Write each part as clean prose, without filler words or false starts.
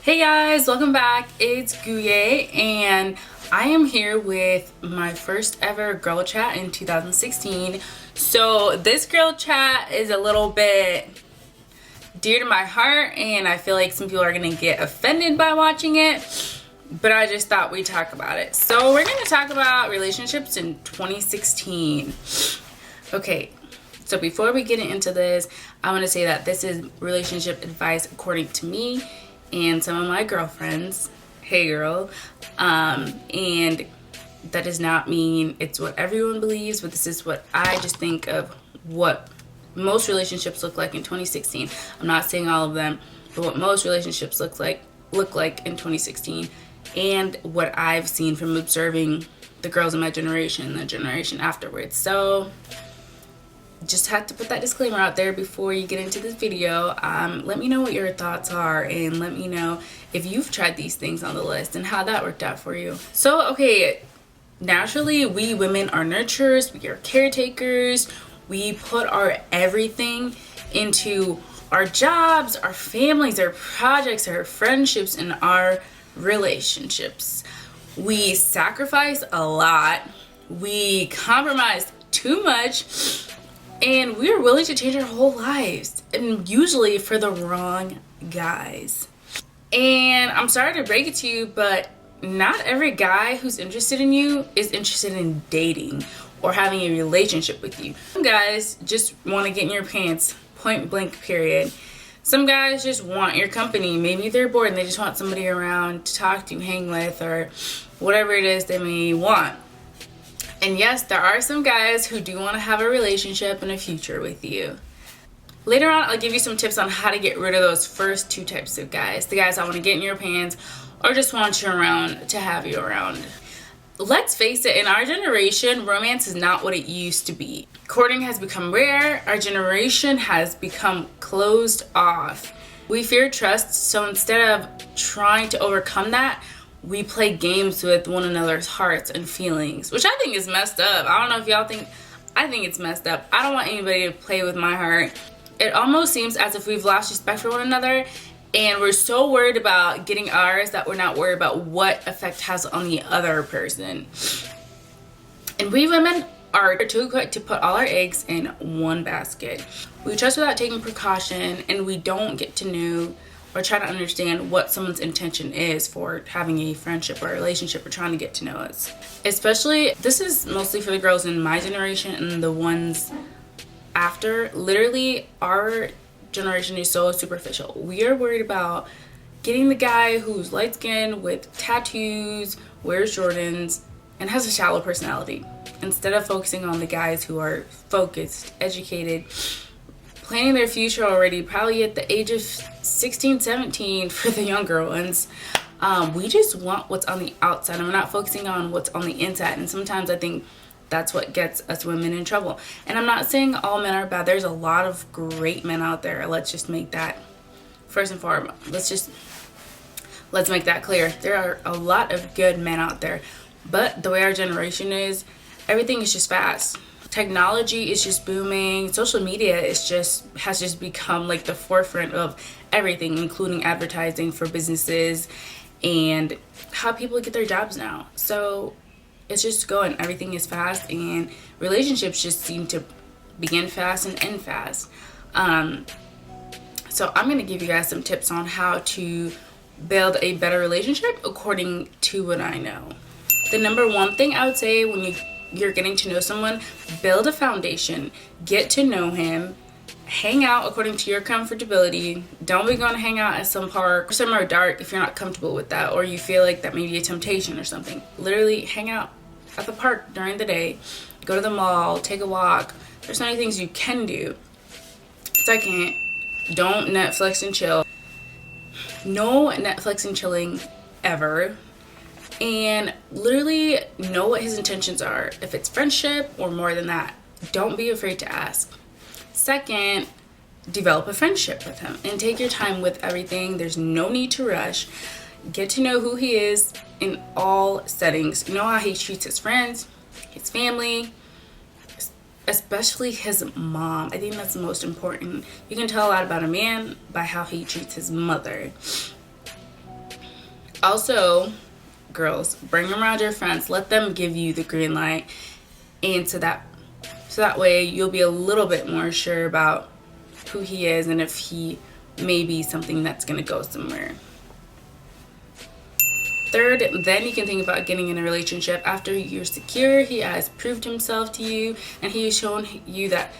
Hey guys, welcome back. It's Guye and I am here with my first ever girl chat in 2016. So this girl chat is a little bit dear to my heart and I feel like some people are gonna get offended by watching it, but I just thought we'd talk about it. So we're gonna talk about relationships in 2016. Okay, so before we get into this, I want to say that this is relationship advice according to me and some of my girlfriends. Hey girl. And that does not mean it's what everyone believes, but this is what I just think of what most relationships look like in 2016. I'm not saying all of them, but what most relationships look like in 2016 and what I've seen from observing the girls in my generation and the generation afterwards. So just had to put that disclaimer out there before you get into this video. Let me know what your thoughts are and let me know if you've tried these things on the list and how that worked out for you. So okay, naturally we women are nurturers, we are caretakers, we put our everything into our jobs, our families, our projects, our friendships, and our relationships. We sacrifice a lot, we compromise too much, and we're willing to change our whole lives, and usually for the wrong guys. And I'm sorry to break it to you, but not every guy who's interested in you is interested in dating or having a relationship with you. Some guys just want to get in your pants, point blank period. Some guys just want your company. Maybe they're bored and they just want somebody around to talk to, hang with, or whatever it is they may want. And yes, there are some guys who do want to have a relationship and a future with you. Later on, I'll give you some tips on how to get rid of those first two types of guys. The guys that want to get in your pants or just want you around to have you around. Let's face it, in our generation, romance is not what it used to be. Courting has become rare. Our generation has become closed off. We fear trust, so instead of trying to overcome that, we play games with one another's hearts and feelings, which I think is messed up. I don't know if y'all think, I think it's messed up. I don't want anybody to play with my heart. It almost seems as if we've lost respect for one another and we're so worried about getting ours that we're not worried about what effect it has on the other person. And we women are too quick to put all our eggs in one basket. We trust without taking precaution, and we don't get to know or try to understand what someone's intention is for having a friendship or a relationship or trying to get to know us. Especially, this is mostly for the girls in my generation and the ones after. Literally, our generation is so superficial. We are worried about getting the guy who's light-skinned with tattoos, wears Jordans, and has a shallow personality, instead of focusing on the guys who are focused, educated, planning their future already, probably at the age of 16, 17 for the younger ones. We just want what's on the outside and we're not focusing on what's on the inside. And sometimes I think that's what gets us women in trouble. And I'm not saying all men are bad. There's a lot of great men out there. Let's just make that first and foremost. Let's make that clear. There are a lot of good men out there. But the way our generation is, everything is just fast. Technology is just booming. Social media has just become like the forefront of everything, including advertising for businesses and how people get their jobs now. So it's just going. Everything is fast, and relationships just seem to begin fast and end fast. So I'm going to give you guys some tips on how to build a better relationship according to what I know. The number one thing I would say when you're getting to know someone, build a foundation, get to know him, hang out according to your comfortability. Don't be going to hang out at some park or somewhere dark if you're not comfortable with that, or you feel like that may be a temptation or something. Literally hang out at the park during the day, go to the mall, take a walk. There's so many things you can do. Second, don't Netflix and chill. No Netflix and chilling ever. And literally know what his intentions are. If it's friendship or more than that, don't be afraid to ask. Second, develop a friendship with him and take your time with everything. There's no need to rush. Get to know who he is in all settings. Know how he treats his friends, his family, especially his mom. I think that's the most important. You can tell a lot about a man by how he treats his mother. Also, girls, bring around your friends, let them give you the green light, and so that way you'll be a little bit more sure about who he is and if he may be something that's going to go somewhere. Third, then you can think about getting in a relationship after you're secure, he has proved himself to you, and he has shown you that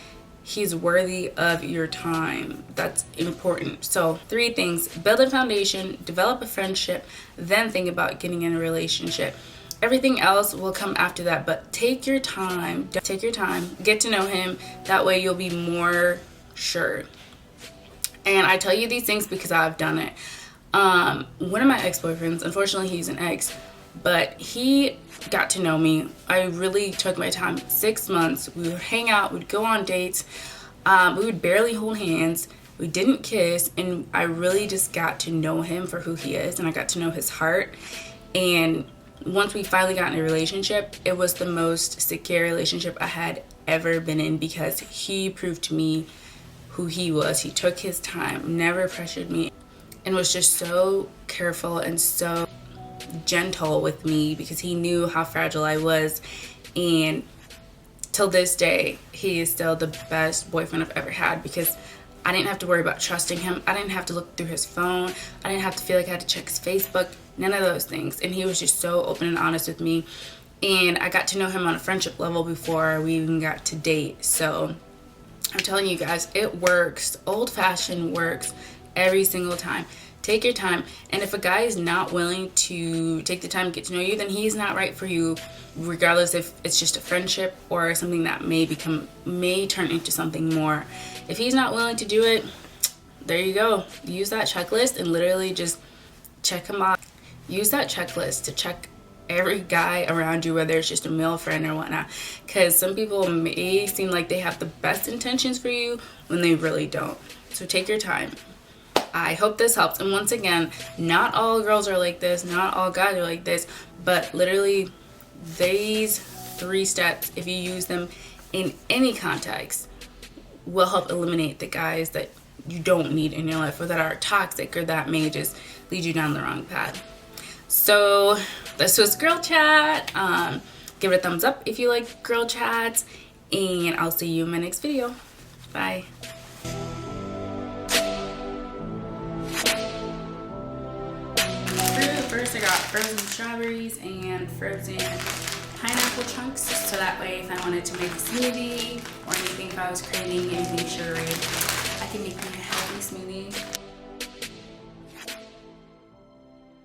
he's worthy of your time. That's important. So 3 things: build a foundation, develop a friendship, then think about getting in a relationship. Everything else will come after that, but take your time, get to know him. That way you'll be more sure. And I tell you these things because I've done it. One of my ex-boyfriends, unfortunately he's an ex, but he got to know me. I really took my time. 6 months. We would hang out, we'd go on dates, we would barely hold hands, we didn't kiss, and I really just got to know him for who he is, and I got to know his heart. And once we finally got in a relationship, it was the most secure relationship I had ever been in because he proved to me who he was. He took his time, never pressured me, and was just so careful and so gentle with me because he knew how fragile I was. And till this day, he is still the best boyfriend I've ever had because I didn't have to worry about trusting him. I didn't have to look through his phone. I didn't have to feel like I had to check his Facebook. None of those things. And he was just so open and honest with me. And I got to know him on a friendship level before we even got to date. So I'm telling you guys, it works. Old-fashioned works every single time. Take your time. And if a guy is not willing to take the time to get to know you, then he's not right for you, regardless if it's just a friendship or something that may turn into something more. If he's not willing to do it, there you go. Use that checklist and literally just check him off. Use that checklist to check every guy around you, whether it's just a male friend or whatnot, because some people may seem like they have the best intentions for you when they really don't. So take your time. I hope this helps. And once again, not all girls are like this, not all guys are like this, but literally these 3 steps, if you use them in any context, will help eliminate the guys that you don't need in your life or that are toxic or that may just lead you down the wrong path. So this was Girl Chat. Give it a thumbs up if you like girl chats, and I'll see you in my next video. Bye. First I got frozen strawberries and frozen pineapple chunks, so that way if I wanted to make a smoothie or anything, if I was craving anything sugary, I can make me a healthy smoothie.